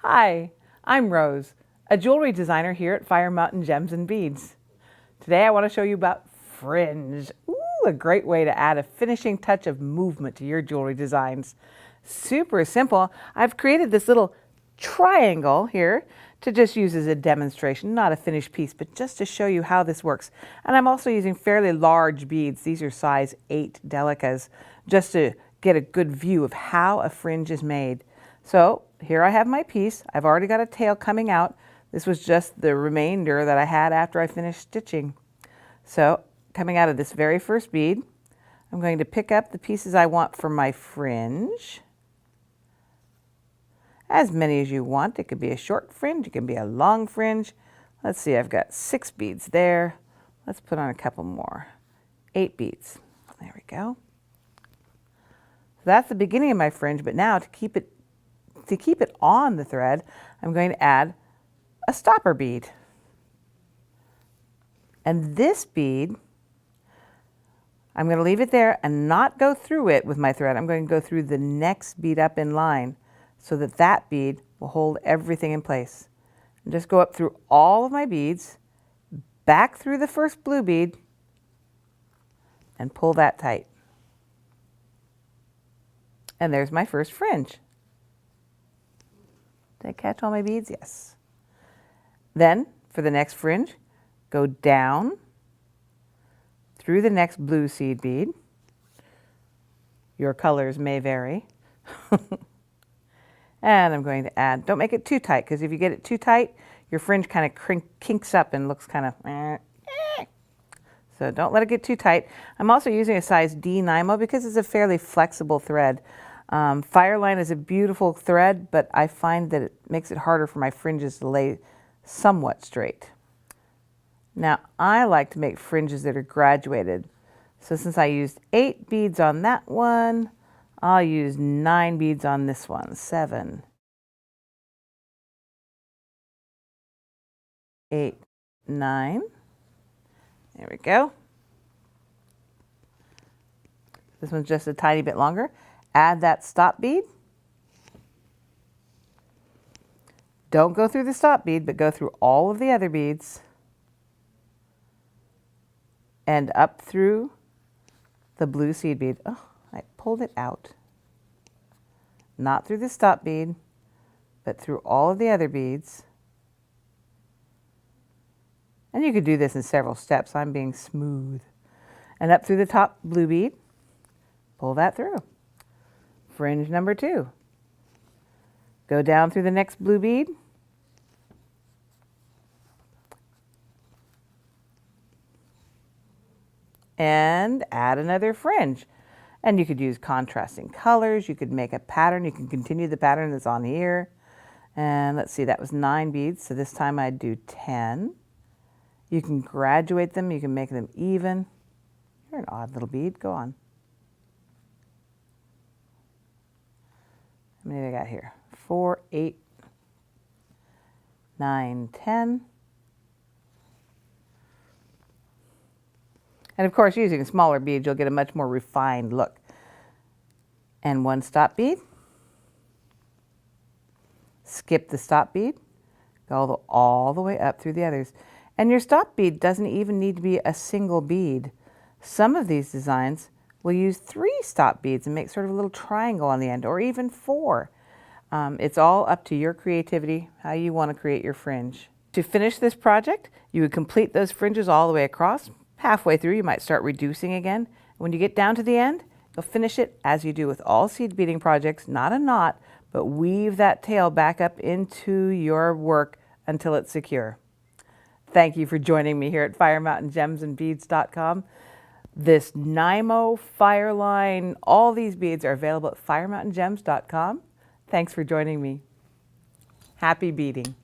Hi, I'm Rose, a jewelry designer here at Fire Mountain Gems and Beads. Today I want to show you about Fringe. Ooh, a great way to add a finishing touch of movement to your jewelry designs. Super simple. I've created this little triangle here to just use as a demonstration, not a finished piece, but just to show you how this works. And I'm also using fairly large beads. These are size 8 delicas, just to get a good view of how a fringe is made. So here I have my piece. I've already got a tail coming out. This was just the remainder that I had after I finished stitching. So coming out of this very first bead, I'm going to pick up the pieces I want for my fringe. As many as you want. It could be a short fringe, it can be a long fringe. Let's see, I've got 6 beads there. Let's put on a couple more. 8 beads. There we go. So that's the beginning of my fringe, but now to keep it on the thread, I'm going to add a stopper bead. And this bead, I'm going to leave it there and not go through it with my thread. I'm going to go through the next bead up in line, so that that bead will hold everything in place. And just go up through all of my beads, back through the first blue bead, and pull that tight. And there's my first fringe. Did I catch all my beads? Yes. Then, for the next fringe, go down through the next blue seed bead. Your colors may vary. And I'm going to add, don't make it too tight, because if you get it too tight, your fringe kind of kinks up and looks kind of So don't let it get too tight. I'm also using a size D Nymo because it's a fairly flexible thread. Fireline is a beautiful thread, but I find that it makes it harder for my fringes to lay somewhat straight. Now, I like to make fringes that are graduated. So since I used 8 beads on that one, I'll use 9 beads on this one. 7, 8, 9. There we go. This one's just a tiny bit longer. Add that stop bead. Don't go through the stop bead, but go through all of the other beads and up through the blue seed bead. Oh, I pulled it out. Not through the stop bead, but through all of the other beads. And you could do this in several steps. I'm being smooth. And up through the top blue bead, pull that through. Fringe number 2. Go down through the next blue bead. And add another fringe. And you could use contrasting colors. You could make a pattern. You can continue the pattern that's on here. And let's see, that was 9 beads. So this time I'd do 10. You can graduate them. You can make them even. You're an odd little bead. Go on. How many do I got here? 4, 8, 9, 10. And of course, using smaller beads, you'll get a much more refined look. And 1 stop bead. Skip the stop bead. Go all the way up through the others. And your stop bead doesn't even need to be a single bead. Some of these designs will use 3 stop beads and make sort of a little triangle on the end, or even 4. It's all up to your creativity, how you want to create your fringe. To finish this project, you would complete those fringes all the way across. Halfway through, you might start reducing again. When you get down to the end, you'll finish it as you do with all seed beading projects, not a knot, but weave that tail back up into your work until it's secure. Thank you for joining me here at FireMountainGemsandBeads.com. This Nymo, Fireline, all these beads are available at FireMountainGems.com. Thanks for joining me. Happy beading.